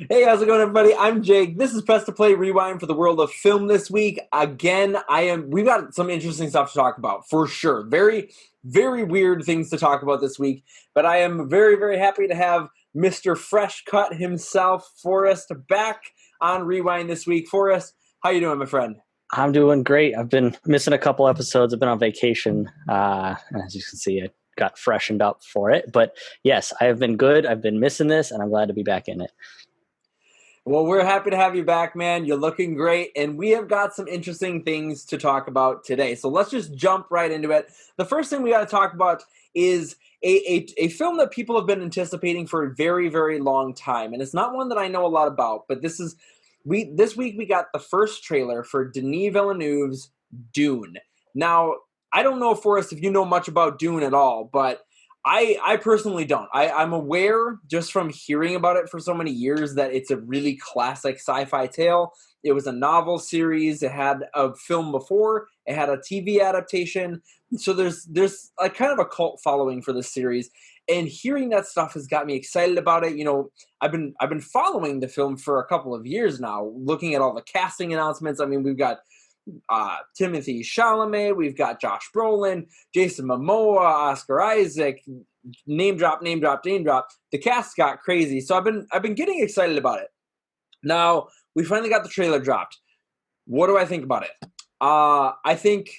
Hey, how's it going, everybody? I'm Jake. This is Press to Play Rewind for the world of film this week. Again, we've got some interesting stuff to talk about, for sure. Very, very weird things to talk about this week, but I am very, very happy to have Mr. Fresh Cut himself, Forrest, back on Rewind this week. Forrest, how you doing, my friend? I'm doing great. I've been missing a couple episodes. I've been on vacation. As you can see, I got freshened up for it. But yes, I have been good. I've been missing this, and I'm glad to be back in it. Well, we're happy to have you back, man. You're looking great, and we have got some interesting things to talk about today. So let's just jump right into it. The first thing we got to talk about is a film that people have been anticipating for a very, very long time, and it's not one that I know a lot about. But this week we got the first trailer for Denis Villeneuve's Dune. Now, I don't know, Forrest, if you know much about Dune at all, but I personally don't. I'm aware just from hearing about it for so many years that it's a really classic sci-fi tale. It was a novel series. It had a film before. It had a TV adaptation. So there's like kind of a cult following for this series. And hearing that stuff has got me excited about it. You know, I've been following the film for a couple of years now, looking at all the casting announcements. I mean, we've got Timothy Chalamet, we've got Josh Brolin, Jason Momoa, Oscar Isaac, name drop, name drop, name drop. The cast got crazy, so I've been getting excited about it. Now we finally got the trailer dropped. What do I think about it? I think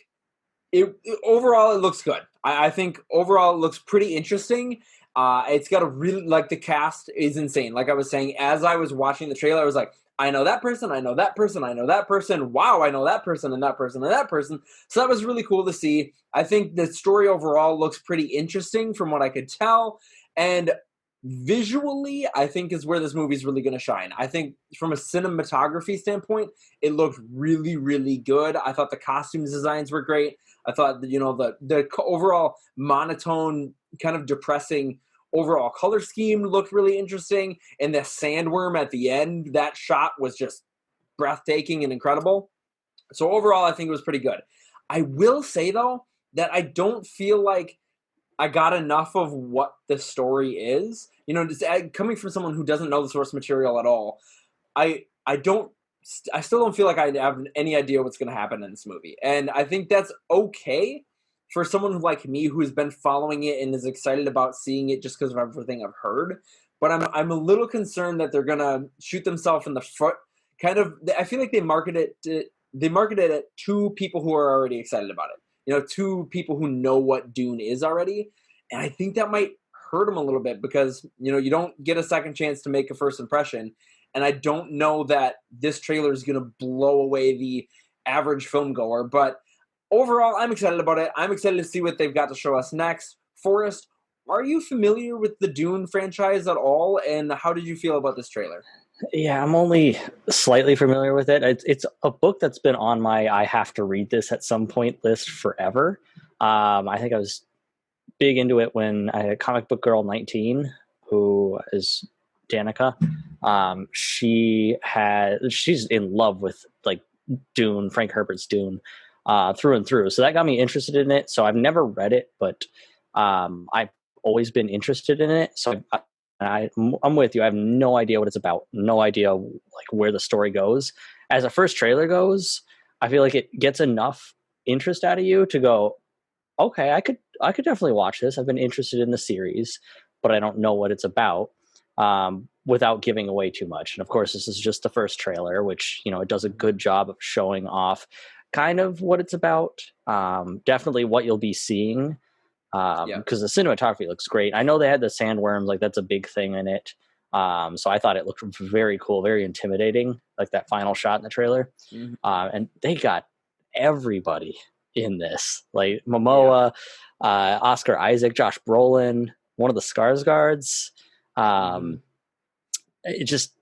overall it looks good. I think overall it looks pretty interesting. It's got a really, like, the cast is insane. Like I was saying, as I was watching the trailer, I was like, I know that person, I know that person, I know that person. Wow, I know that person and that person and that person. So that was really cool to see. I think the story overall looks pretty interesting from what I could tell. And visually, I think is where this movie's really going to shine. I think from a cinematography standpoint, it looked really, really good. I thought the costume designs were great. I thought, the overall monotone, kind of depressing overall color scheme looked really interesting. And the sandworm at the end, that shot was just breathtaking and incredible. So overall, I think it was pretty good. I will say, though, that I don't feel like I got enough of what the story is. You know, just coming from someone who doesn't know the source material at all, I don't I still don't feel like I have any idea what's going to happen in this movie, and I think that's okay for someone like me who's been following it and is excited about seeing it just because of everything I've heard. But I'm a little concerned that they're gonna shoot themselves in the foot. Kind of, I feel like they marketed it to people who are already excited about it. You know, to people who know what Dune is already, and I think that might hurt them a little bit because you don't get a second chance to make a first impression, and I don't know that this trailer is going to blow away the average film goer. But overall, I'm excited about it. I'm excited to see what they've got to show us next. Forrest, are you familiar with the Dune franchise at all, and how did you feel about this trailer? Yeah, I'm only slightly familiar with it. It's a book that's been on my I have to read this at some point list forever. I think I was big into it when I had Comic Book Girl 19, who is Danica. She's in love with, like, Dune, Frank Herbert's Dune, through and through. So that got me interested in it. So I've never read it, but I've always been interested in it. So I'm with you. I have no idea what it's about. No idea, like, where the story goes. As a first trailer goes, I feel like it gets enough interest out of you to go, okay, I could definitely watch this. I've been interested in the series, but I don't know what it's about, without giving away too much. And of course, this is just the first trailer, which, it does a good job of showing off kind of what it's about. Definitely what you'll be seeing, Yeah. because the cinematography looks great. I know they had the sandworms, like, that's a big thing in it. So I thought it looked very cool, very intimidating, like that final shot in the trailer. Mhm. And they got everybody in this, like Yeah. Momoa, Oscar Isaac, Josh Brolin, one of the Skarsgårds. Mhm. Um, it just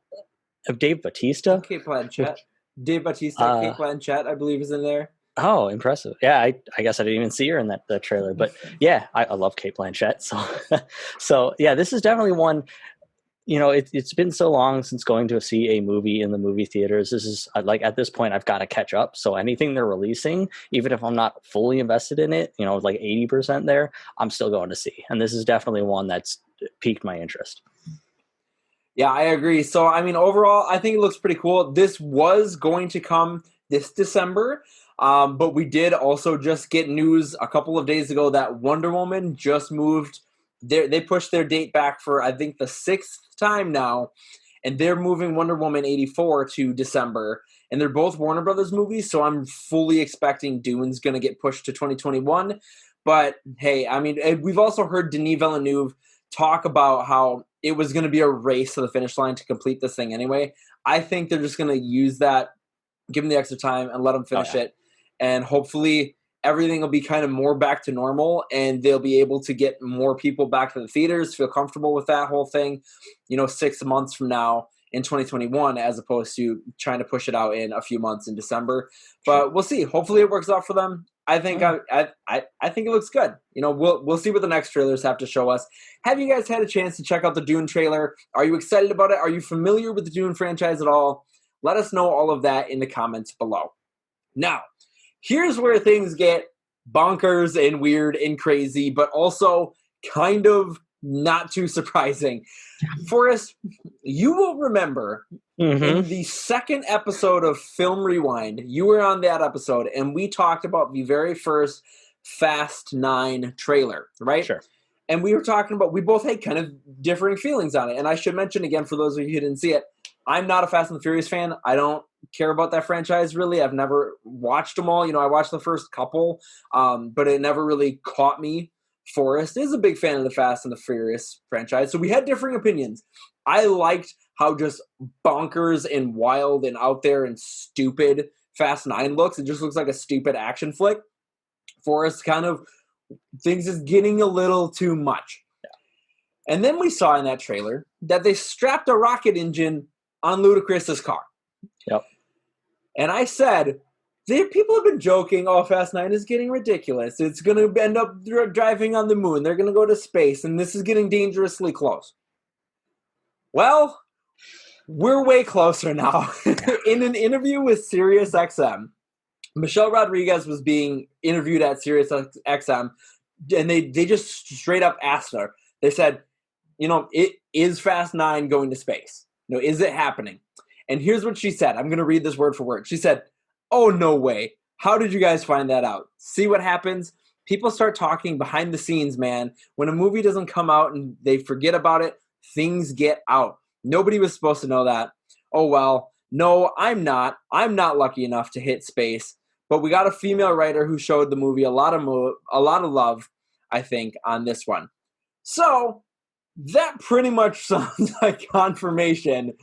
Dave And Batista, Kate Blanchett. which Dave Bautista, uh, Kate Blanchett, I believe, is in there. oh, impressive. Yeah, I guess I didn't even see her in that trailer, but yeah, I love Kate Blanchett. So so yeah, this is definitely one. It's been so long since going to see a movie in the movie theaters. This is, like, at this point, I've got to catch up. So anything they're releasing, even if I'm not fully invested in it, like 80% there, I'm still going to see. And this is definitely one that's piqued my interest. Yeah, I agree. So, I mean, overall, I think it looks pretty cool. This was going to come this December, but we did also just get news a couple of days ago that Wonder Woman just moved. They pushed their date back for, I think, the sixth time now, and they're moving Wonder Woman 84 to December. And they're both Warner Brothers movies, so I'm fully expecting Dune's going to get pushed to 2021. But hey, I mean, we've also heard Denis Villeneuve talk about how it was going to be a race to the finish line to complete this thing anyway. I think they're just going to use that, give them the extra time, and let them Oh finish yeah. it. And hopefully everything will be kind of more back to normal, and they'll be able to get more people back to the theaters, feel comfortable with that whole thing, 6 months from now in 2021, as opposed to trying to push it out in a few months in December. Sure. But we'll see. Hopefully it works out for them. I think Oh, I think it looks good. We'll see what the next trailers have to show us. Have you guys had a chance to check out the Dune trailer? Are you excited about it? Are you familiar with the Dune franchise at all? Let us know all of that in the comments below. Now, here's where things get bonkers and weird and crazy, but also kind of not too surprising. Forrest, you will remember in mm-hmm. the second episode of Film Rewind, you were on that episode, and we talked about the very first Fast 9 trailer, right? Sure. And we were talking about, we both had kind of differing feelings on it. And I should mention again, for those of you who didn't see it, I'm not a Fast and the Furious fan. I don't care about that franchise, really. I've never watched them all. I watched the first couple, but it never really caught me. Forrest is a big fan of the Fast and the Furious franchise. So we had differing opinions. I liked how just bonkers and wild and out there and stupid Fast 9 looks. It just looks like a stupid action flick. Forrest kind of things is getting a little too much. And then we saw in that trailer that they strapped a rocket engine on Ludacris's car. Yep. And I said, people have been joking, oh, Fast 9 is getting ridiculous. It's going to end up driving on the moon. They're going to go to space, and this is getting dangerously close. Well, we're way closer now. In an interview with SiriusXM, Michelle Rodriguez was being interviewed at SiriusXM, and they just straight up asked her. They said, is Fast 9 going to space? Is it happening? And here's what she said. I'm going to read this word for word. She said, oh, no way. How did you guys find that out? See what happens? People start talking behind the scenes, man. When a movie doesn't come out and they forget about it, things get out. Nobody was supposed to know that. Oh, well, no, I'm not. I'm not lucky enough to hit space. But we got a female writer who showed the movie a lot of love, I think, on this one. So that pretty much sounds like confirmation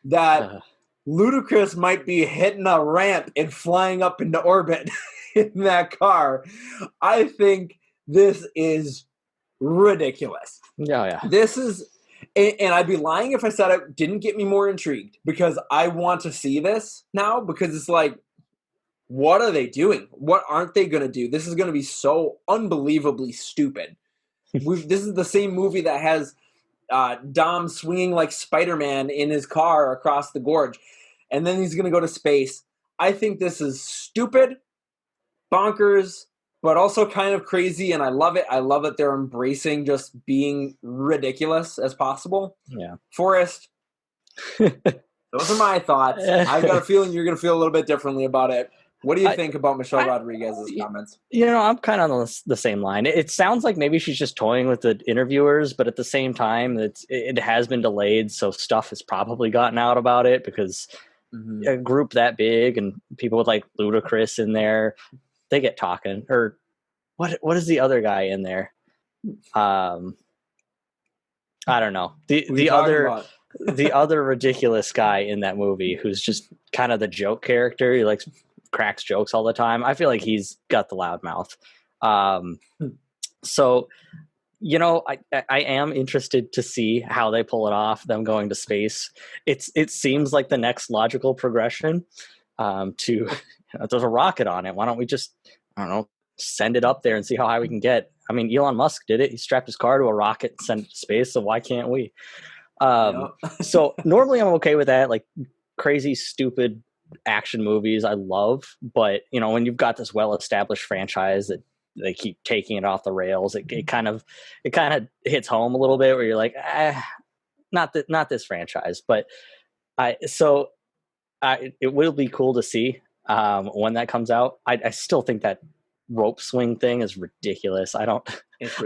that Ludacris might be hitting a ramp and flying up into orbit in that car. I think this is ridiculous. Yeah. This is, and I'd be lying if I said it didn't get me more intrigued, because I want to see this now, because it's like, what are they doing? What aren't they going to do? This is going to be so unbelievably stupid. This is the same movie that has Dom swinging like Spider-Man in his car across the gorge, and then he's going to go to space. I think this is stupid, bonkers, but also kind of crazy, and I love it. I love that they're embracing just being ridiculous as possible. Yeah. Forrest, those are my thoughts. I've got a feeling you're going to feel a little bit differently about it. What do you think about Michelle Rodriguez's comments? I'm kind of on the same line. It sounds like maybe she's just toying with the interviewers, but at the same time, it has been delayed, so stuff has probably gotten out about it, because a group that big and people with like Ludacris in there, they get talking. Or what is the other guy in there? I don't know. The other ridiculous guy in that movie, who's just kind of the joke character. He likes cracks jokes all the time. I feel like he's got the loud mouth. So, I am interested to see how they pull it off, them going to space. It seems like the next logical progression to, there's a rocket on it. Why don't we just, I don't know, send it up there and see how high we can get? I mean, Elon Musk did it. He strapped his car to a rocket and sent it to space. So why can't we? So normally I'm okay with that. Like crazy, stupid action movies I love, but when you've got this well-established franchise that they keep taking it off the rails, it kind of hits home a little bit, where you're like, not this franchise, but it will be cool to see when that comes out. I still think that rope swing thing is ridiculous. I don't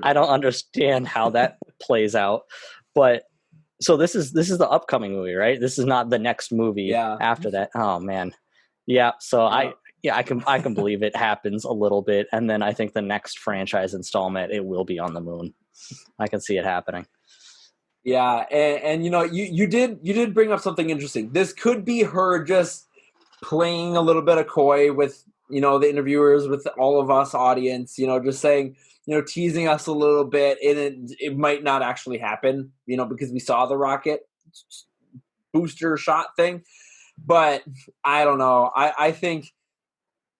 understand how that plays out. But so this is the upcoming movie, right? This is not the next movie after that. Oh man. Yeah, so I can believe it happens a little bit, and then I think the next franchise installment it will be on the moon. I can see it happening. Yeah, and you did bring up something interesting. This could be her just playing a little bit of coy with the interviewers, with all of us audience, just saying, teasing us a little bit, and it might not actually happen, because we saw the rocket booster shot thing. But I don't know. I think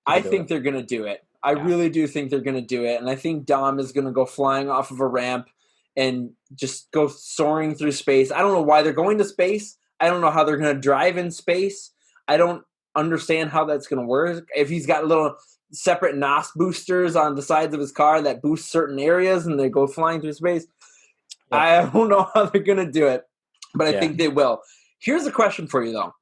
they're gonna do it. I really do think they're gonna do it, and I think Dom is gonna go flying off of a ramp and just go soaring through space. I don't know why they're going to space. I don't know how they're gonna drive in space. I don't understand how that's gonna work. If he's got little separate NOS boosters on the sides of his car that boost certain areas and they go flying through space. Yep. I don't know how they're gonna do it, but I think they will. Here's a question for you though.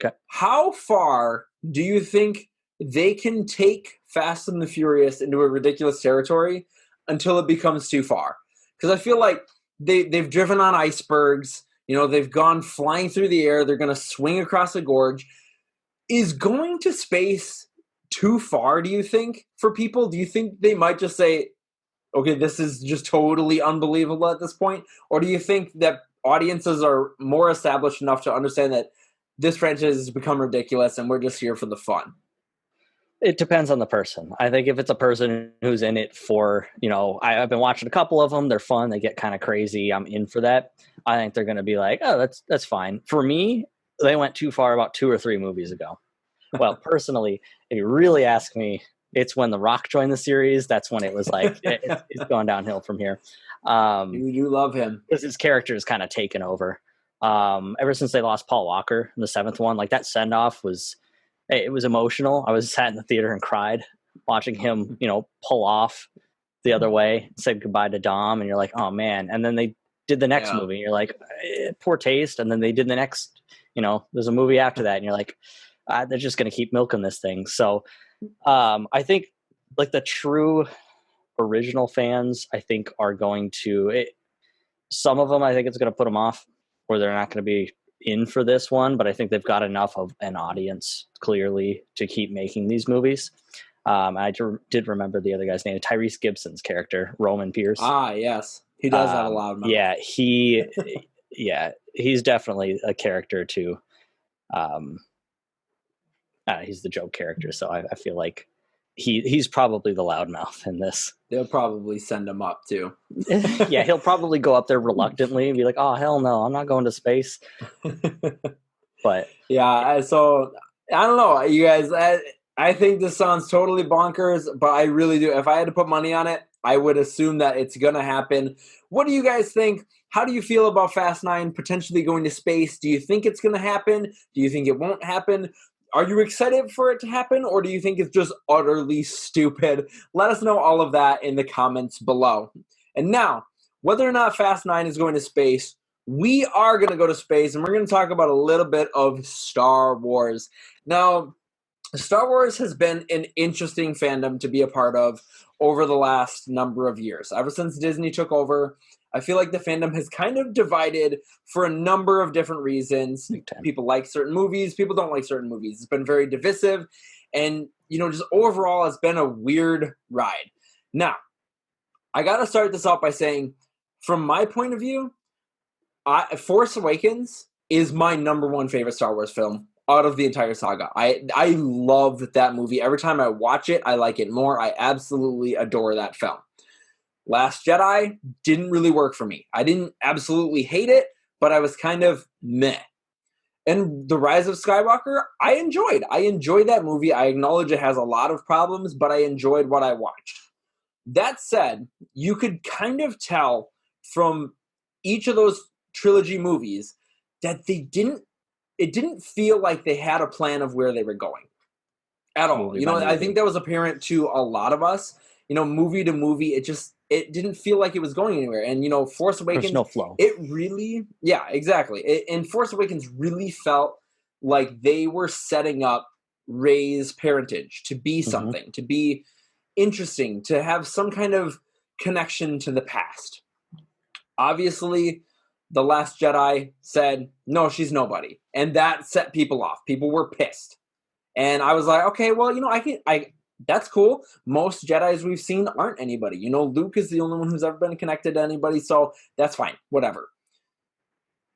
Okay. How far do you think they can take Fast and the Furious into a ridiculous territory until it becomes too far? Because I feel like they've driven on icebergs. They've gone flying through the air. They're going to swing across a gorge. Is going to space too far, do you think, for people? Do you think they might just say, okay, this is just totally unbelievable at this point? Or do you think that audiences are more established enough to understand that this franchise has become ridiculous and we're just here for the fun? It depends on the person. I think if it's a person who's in it for, I've been watching a couple of them. They're fun. They get kind of crazy. I'm in for that. I think they're going to be like, oh, that's fine. For me, they went too far about 2 or 3 movies ago. Well, personally, if you really ask me, it's when The Rock joined the series. That's when it was like, it's going downhill from here. You love him. Because his character is kind of taken over. Ever since they lost Paul Walker in the 7th one, like that send-off was emotional. I was sat in the theater and cried watching him, pull off the other way, said goodbye to Dom, and you're like, oh man. And then they did the next movie. You're like, poor taste. And then they did the next, there's a movie after that, and you're like, they're just going to keep milking this thing. So I think like the true original fans, I think are going to, some of them, I think it's going to put them off, or they're not going to be in for this one, but I think they've got enough of an audience clearly to keep making these movies. I did remember the other guy's name, Tyrese Gibson's character, Roman Pierce. Ah, yes. He does have a loud mouth. Yeah, he's definitely a character too. He's the joke character, so I feel like he's probably the loudmouth in this. They'll probably send him up too. Yeah, he'll probably go up there reluctantly and be like, "Oh hell no, I'm not going to space." But yeah, so I don't know, you guys. I think this sounds totally bonkers, but I really do. If I had to put money on it, I would assume that it's gonna happen. What do you guys think? How do you feel about Fast 9 potentially going to space? Do you think it's gonna happen? Do you think it won't happen? Are you excited for it to happen, or do you think it's just utterly stupid? Let us know all of that in the comments below. And now, whether or not Fast 9 is going to space, we are going to go to space, and we're going to talk about a little bit of Star Wars. Now, Star Wars has been an interesting fandom to be a part of over the last number of years. Ever since Disney took over, I feel like the fandom has kind of divided for a number of different reasons. People like certain movies, people don't like certain movies. It's been very divisive, and just overall it's been a weird ride. Now, I got to start this off by saying, from my point of view, Force Awakens is my number 1 favorite Star Wars film out of the entire saga. I love that movie. Every time I watch it, I like it more. I absolutely adore that film. Last Jedi didn't really work for me. I didn't absolutely hate it, but I was kind of meh. And The Rise of Skywalker, I enjoyed. I enjoyed that movie. I acknowledge it has a lot of problems, but I enjoyed what I watched. That said, you could kind of tell from each of those trilogy movies that it didn't feel like they had a plan of where they were going at all. I think that was apparent to a lot of us. Movie to movie, it it didn't feel like it was going anywhere. And Force There's Awakens, no flow. it really, yeah, exactly. And Force Awakens really felt like they were setting up Rey's parentage to be Hmm. something, to be interesting, to have some kind of connection to the past. Obviously, The Last Jedi said, no, she's nobody. And that set people off. People were pissed. And I was like, okay, well, that's cool. Most Jedis we've seen aren't anybody. Luke is the only one who's ever been connected to anybody, so that's fine. Whatever.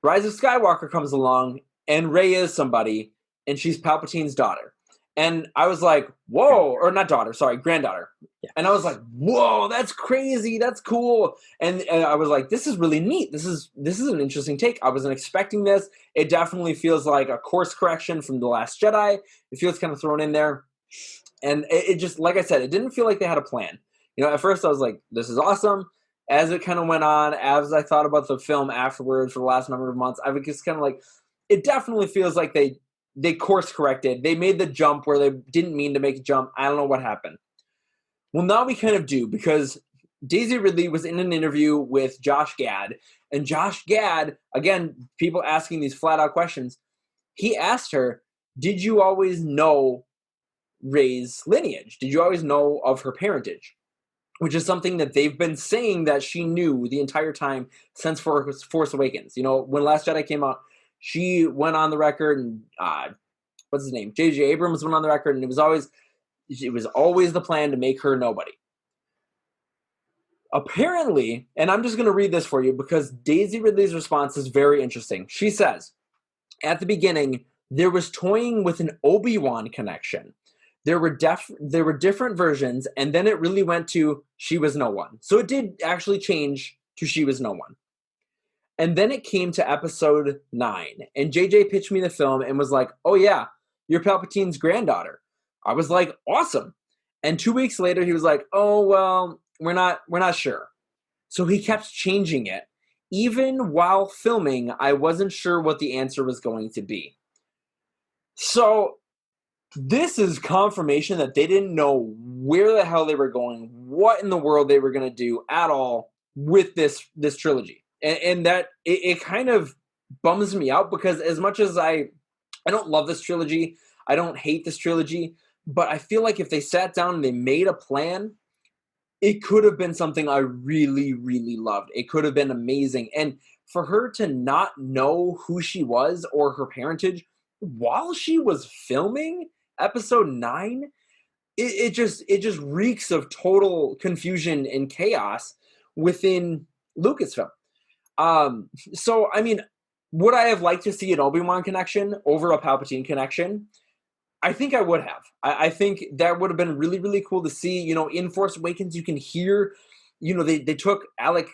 Rise of Skywalker comes along, and Rey is somebody, and she's Palpatine's daughter. And I was like, whoa, or not daughter, sorry, granddaughter. Yeah. And I was like, whoa, that's crazy, that's cool. And I was like, this is really neat. This is an interesting take. I wasn't expecting this. It definitely feels like a course correction from The Last Jedi. It feels kind of thrown in there. And it just, like I said, it didn't feel like they had a plan. At first I was like, this is awesome. As it kind of went on, as I thought about the film afterwards for the last number of months, I was just kind of like, it definitely feels like they course corrected. They made the jump where they didn't mean to make a jump. I don't know what happened. Well, now we kind of do, because Daisy Ridley was in an interview with Josh Gad, and Josh Gad, again, people asking these flat out questions, he asked her, did you always know Rey's lineage? Did you always know of her parentage? Which is something that they've been saying that she knew the entire time since Force Awakens. When Last Jedi came out, she went on the record, and what's his name? J.J. Abrams went on the record, and it was always the plan to make her nobody. Apparently, and I'm just going to read this for you because Daisy Ridley's response is very interesting. She says, at the beginning, there was toying with an Obi-Wan connection. There were different versions, and then it really went to she was no one. So it did actually change to she was no one. And then it came to episode 9, and JJ pitched me the film and was like, oh yeah, you're Palpatine's granddaughter. I was like, awesome. And 2 weeks later, he was like, oh, well, we're not sure. So he kept changing it. Even while filming, I wasn't sure what the answer was going to be. So this is confirmation that they didn't know where the hell they were going, what in the world they were going to do at all with this trilogy. And that it kind of bums me out, because as much as I don't love this trilogy, I don't hate this trilogy, but I feel like if they sat down and they made a plan, it could have been something I really, really loved. It could have been amazing. And for her to not know who she was or her parentage while she was filming episode 9, it just reeks of total confusion and chaos within Lucasfilm. So I mean, would I have liked to see an Obi-Wan connection over a Palpatine connection? I think I would have. I think that would have been really, really cool to see. In Force Awakens, you can hear, they took Alec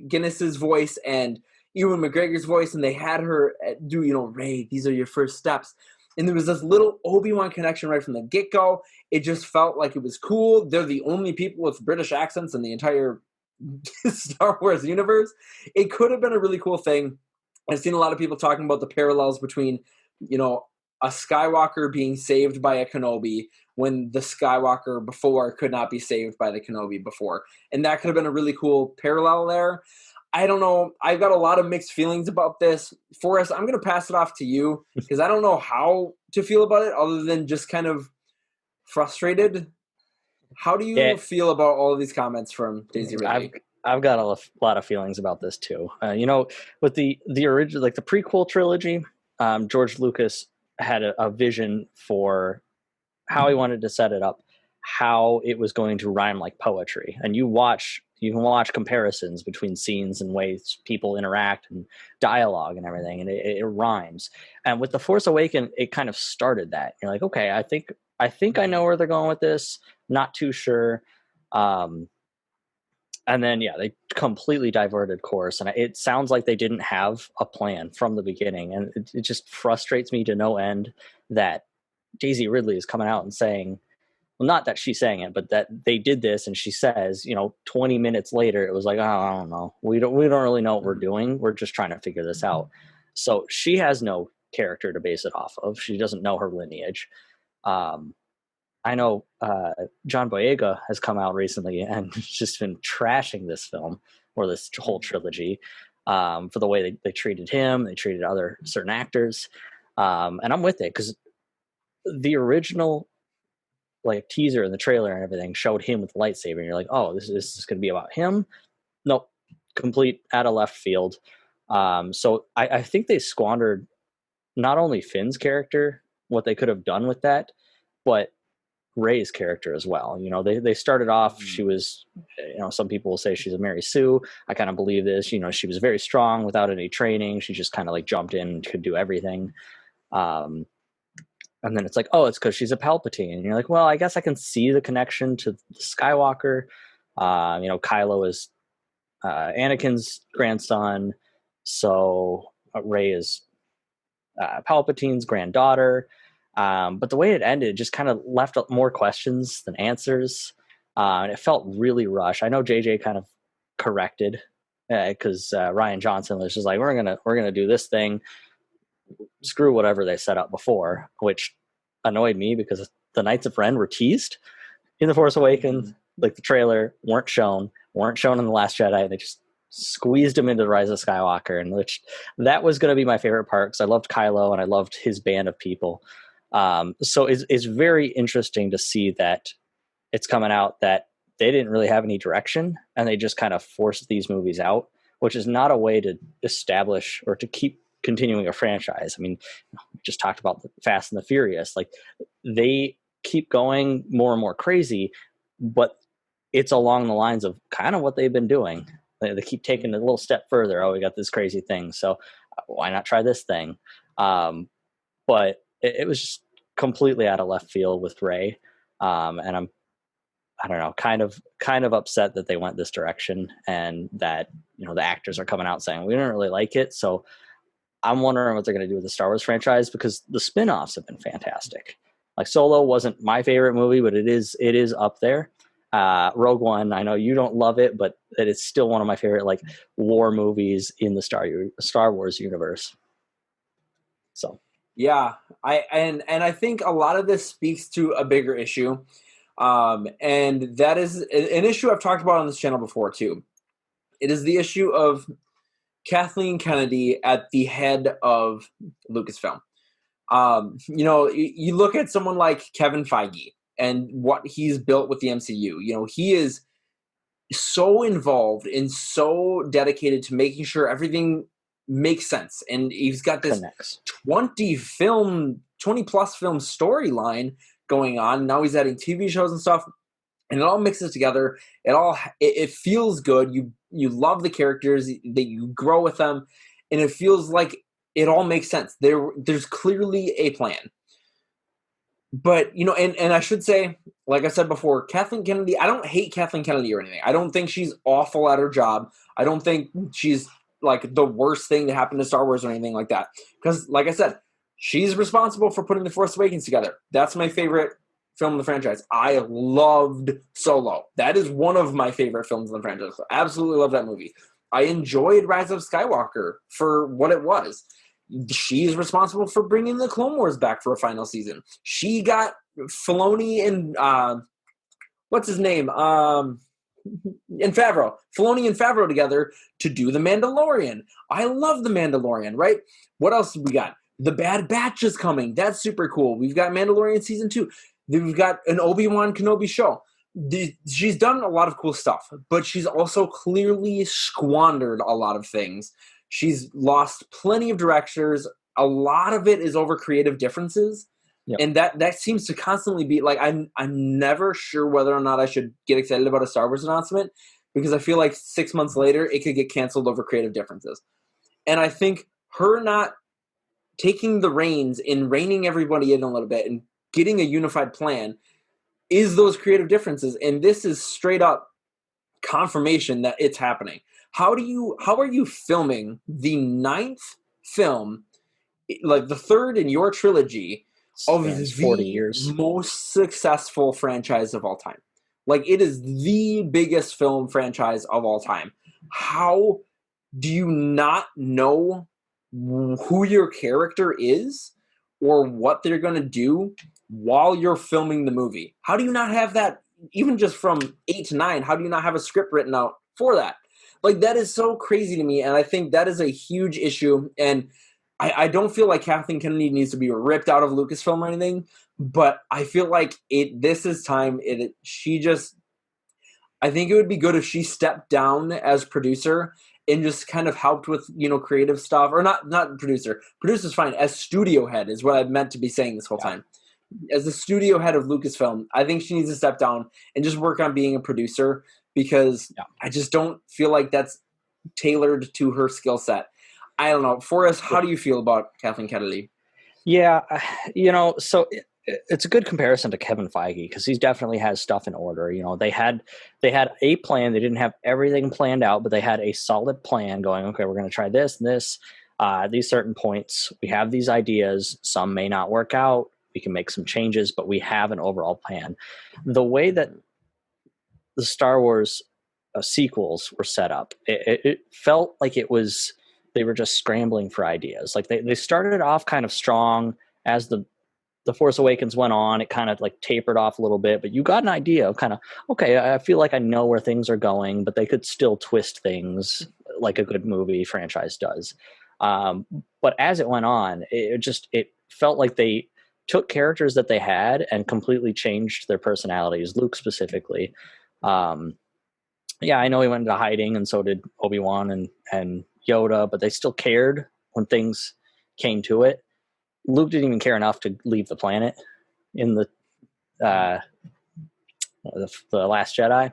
Guinness's voice and Ewan McGregor's voice, and they had her do, Rey, these are your first steps. And there was this little Obi-Wan connection right from the get-go. It just felt like it was cool. They're the only people with British accents in the entire Star Wars universe. It could have been a really cool thing. I've seen a lot of people talking about the parallels between, a Skywalker being saved by a Kenobi when the Skywalker before could not be saved by the Kenobi before. And that could have been a really cool parallel there. I don't know. I've got a lot of mixed feelings about this. Forrest, I'm going to pass it off to you because I don't know how to feel about it other than just kind of frustrated. How do you feel about all of these comments from Daisy Ridley? I've got a lot of feelings about this too. With the original, like the prequel trilogy, George Lucas had a vision for how he wanted to set it up, how it was going to rhyme like poetry. And you can watch comparisons between scenes and ways people interact and dialogue and everything, and it rhymes. And with The Force Awakens, it kind of started that. You're like, okay, I think I know where they're going with this. Not too sure. And then, they completely diverted course. And it sounds like they didn't have a plan from the beginning. And it just frustrates me to no end that Daisy Ridley is coming out and saying, well, not that she's saying it, but that they did this. And she says, 20 minutes later, it was like, oh, I don't know. We don't really know what we're doing. We're just trying to figure this out. So she has no character to base it off of. She doesn't know her lineage. I know John Boyega has come out recently and just been trashing this film or this whole trilogy for the way they treated him, they treated other certain actors, and I'm with it because the original like teaser and the trailer and everything showed him with the lightsaber, and you're like, oh, this is going to be about him. Nope, complete out of left field. So I think they squandered not only Finn's character, what they could have done with that, but Rey's character as well. You know, they started off, she was, you know, some people will say she's a Mary Sue. I kind of believe this. You know, she was very strong without any training. She just kind of like jumped in and could do everything. Um, and then it's like, oh, it's because she's a Palpatine. And you're like, well, I guess I can see the connection to Skywalker. You know, Kylo is Anakin's grandson. So Rey is Palpatine's granddaughter. But the way it ended just kind of left more questions than answers. And it felt really rushed. I know JJ kind of corrected because Ryan Johnson was just like, we're gonna do this thing, screw whatever they set up before, which annoyed me because the Knights of Ren were teased in The Force Awakens. Like the trailer weren't shown in The Last Jedi. They just squeezed him into The Rise of Skywalker, and which that was going to be my favorite part because I loved Kylo and I loved his band of people. So it's very interesting to see that it's coming out that they didn't really have any direction and they just kind of forced these movies out, which is not a way to establish or to keep continuing a franchise. I mean, we just talked about the Fast and the Furious. Like they keep going more and more crazy, but it's along the lines of kind of what they've been doing. They keep taking it a little step further. Oh, we got this crazy thing, so why not try this thing? But it was just completely out of left field with Rey, and I don't know, kind of upset that they went this direction and that, you know, the actors are coming out saying we didn't really like it. So I'm wondering what they're going to do with the Star Wars franchise because the spin-offs have been fantastic. Like Solo wasn't my favorite movie, but it is up there. Rogue One, I know you don't love it, but it is still one of my favorite like war movies in the Star Wars universe. So Yeah, I think a lot of this speaks to a bigger issue, and that is an issue I've talked about on this channel before too. It is the issue of Kathleen Kennedy at the head of Lucasfilm. You know, you look at someone like Kevin Feige and what he's built with the MCU. You know, he is so involved and so dedicated to making sure everything makes sense. And he's got this connects. 20 plus film storyline going on. Now he's adding TV shows and stuff, and it all mixes together. It feels good. You love the characters that you grow with them, and it feels like it all makes sense. There's clearly a plan. But, you know, and I should say, like I said before, Kathleen Kennedy, I don't hate Kathleen Kennedy or anything. I don't think she's awful at her job. I don't think she's like the worst thing to happen to Star Wars or anything like that. Because, like I said, she's responsible for putting The Force Awakens together. That's my favorite film in the franchise. I loved Solo. That is one of my favorite films in the franchise. Absolutely love that movie. I enjoyed Rise of Skywalker for what it was. She's responsible for bringing the Clone Wars back for a final season. She got Filoni and what's his name? And Favreau. Filoni and Favreau together to do The Mandalorian. I love The Mandalorian, right? What else we got? The Bad Batch is coming. That's super cool. We've got Mandalorian Season 2. We've got an Obi-Wan Kenobi show. She's done a lot of cool stuff, but she's also clearly squandered a lot of things. She's lost plenty of directors. A lot of it is over creative differences. Yep. And that seems to constantly be like, I'm never sure whether or not I should get excited about a Star Wars announcement because I feel like 6 months later it could get canceled over creative differences. And I think her not taking the reins and reining everybody in a little bit and getting a unified plan is those creative differences. And this is straight up confirmation that it's happening. How are you filming the 9th film, like the third in your trilogy of the 40 years. most successful franchise of all time? Like it is the biggest film franchise of all time. How do you not know who your character is or what they're going to do while you're filming the movie? How do you not have that, even just from 8 to 9? How do you not have a script written out for that? Like, that is so crazy to me, and I think that is a huge issue. And I don't feel like Kathleen Kennedy needs to be ripped out of Lucasfilm or anything, but I feel like this is time. She just, I think it would be good if she stepped down as producer and just kind of helped with, creative stuff, or not producer. Producer's fine. As studio head is what I meant to be saying this whole time. As the studio head of Lucasfilm, I think she needs to step down and just work on being a producer, because I just don't feel like that's tailored to her skill set. I don't know. Forrest, how do you feel about Kathleen Kennedy? Yeah, so it's a good comparison to Kevin Feige, because he definitely has stuff in order. They had a plan. They didn't have everything planned out, but they had a solid plan going. Okay, we're going to try this and this. These certain points. We have these ideas. Some may not work out. We can make some changes, but we have an overall plan. The way that the Star Wars sequels were set up, it felt like they were just scrambling for ideas. Like they started off kind of strong. As the Force Awakens went on, it kind of like tapered off a little bit, but you got an idea of kind of, okay, I feel like I know where things are going, but they could still twist things like a good movie franchise does. But as it went on, it felt like they took characters that they had and completely changed their personalities. Luke specifically. I know he went into hiding, and so did Obi-Wan and Yoda, but they still cared when things came to it. Luke didn't even care enough to leave the planet in the Last Jedi.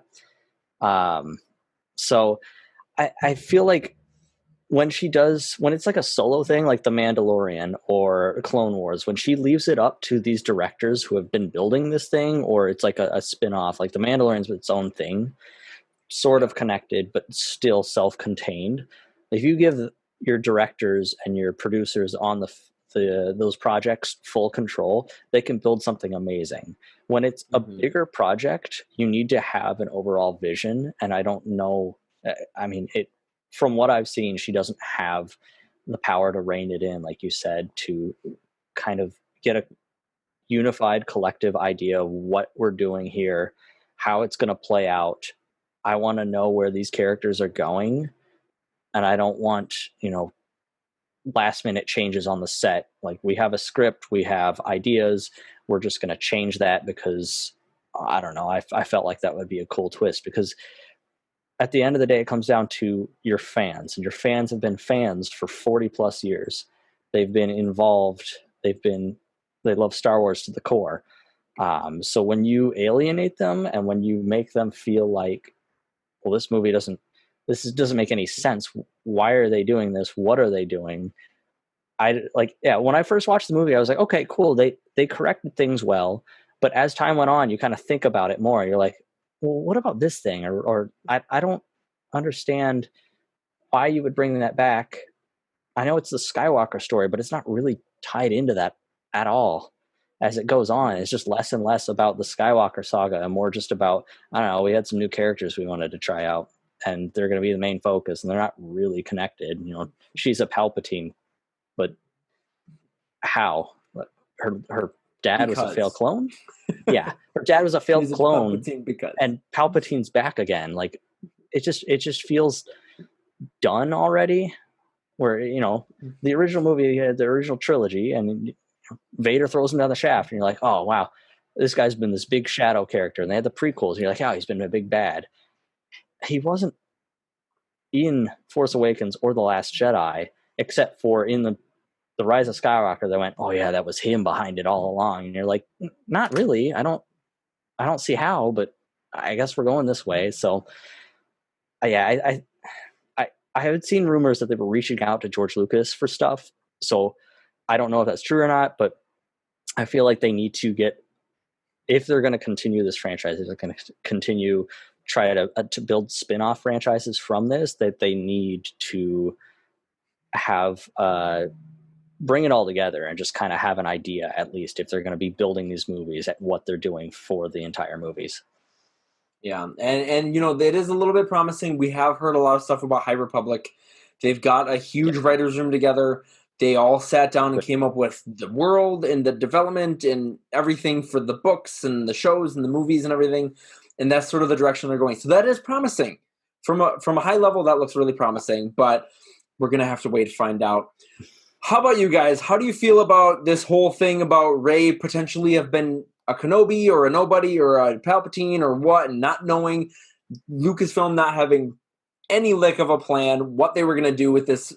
So I feel like when it's like a solo thing, like The Mandalorian or Clone Wars, when she leaves it up to these directors who have been building this thing, or it's like a spin-off, like The Mandalorian's its own thing, sort of connected, but still self-contained. If you give your directors and your producers on those projects full control, they can build something amazing. When it's a bigger project, you need to have an overall vision. And I don't know. I mean, from what I've seen, she doesn't have the power to rein it in, like you said, to kind of get a unified collective idea of what we're doing here, how it's going to play out. I want to know where these characters are going, and I don't want, last minute changes on the set. Like, we have a script, we have ideas, we're just going to change that because I don't know. I felt like that would be a cool twist, because at the end of the day, it comes down to your fans, and your fans have been fans for 40 plus years. They've been involved. They love Star Wars to the core. So when you alienate them and when you make them feel like, well, this doesn't make any sense. Why are they doing this? What are they doing? When I first watched the movie, I was like, okay, cool. They corrected things well, but as time went on, you kind of think about it more. You're like, well, what about this thing? Or I don't understand why you would bring that back. I know it's the Skywalker story, but it's not really tied into that at all. As it goes on, it's just less and less about the Skywalker saga and more just about, I don't know, we had some new characters we wanted to try out, and they're going to be the main focus, and they're not really connected. She's a Palpatine, but how? Her dad was a failed clone? Yeah, her dad was a failed clone, and Palpatine's back again. Like, it just feels done already. Where, the original movie had the original trilogy, and Vader throws him down the shaft, and you're like, oh wow, this guy's been this big shadow character. And they had the prequels, and you're like, oh, he's been a big bad. He wasn't in Force Awakens or The Last Jedi, except for in the Rise of Skywalker. They went, oh yeah, that was him behind it all along. And you're like, not really. I don't see how, but I guess we're going this way. So I had seen rumors that they were reaching out to George Lucas for stuff. So I don't know if that's true or not, but I feel like they need to if they're going to continue this franchise, if they're going to continue try to build spin-off franchises from this, that they need to have bring it all together and just kind of have an idea, at least, if they're going to be building these movies, at what they're doing for the entire movies. Yeah, and it is a little bit promising. We have heard a lot of stuff about High Republic. They've got a huge writer's room together. they all sat down and came up with the world and the development and everything for the books and the shows and the movies and everything. And that's sort of the direction they're going. So that is promising. From a high level, that looks really promising, but we're going to have to wait to find out. How about you guys? How do you feel about this whole thing about Rey potentially have been a Kenobi or a nobody or a Palpatine or what, and not knowing, Lucasfilm not having any lick of a plan what they were going to do with this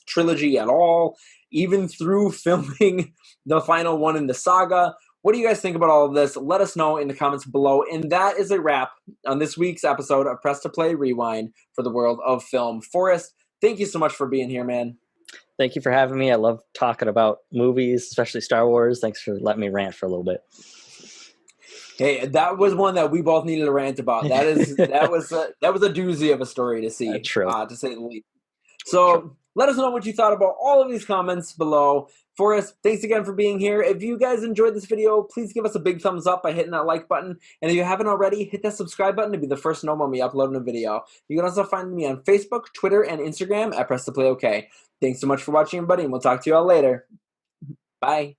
trilogy at all, even through filming the final one in the saga? What do you guys think about all of this? Let us know in the comments below. And that is a wrap on this week's episode of Press to Play Rewind for the world of film. Forrest, thank you so much for being here, man. Thank you for having me. I love talking about movies, especially Star Wars. Thanks for letting me rant for a little bit. Hey, that was one that we both needed to rant about. That was a doozy of a story to see, True. To say the least. So let us know what you thought about all of these comments below. Forrest, thanks again for being here. If you guys enjoyed this video, please give us a big thumbs up by hitting that like button. And if you haven't already, hit that subscribe button to be the first to know when we upload a video. You can also find me on Facebook, Twitter, and Instagram at Press to Play OK. Thanks so much for watching, everybody, and we'll talk to you all later. Bye.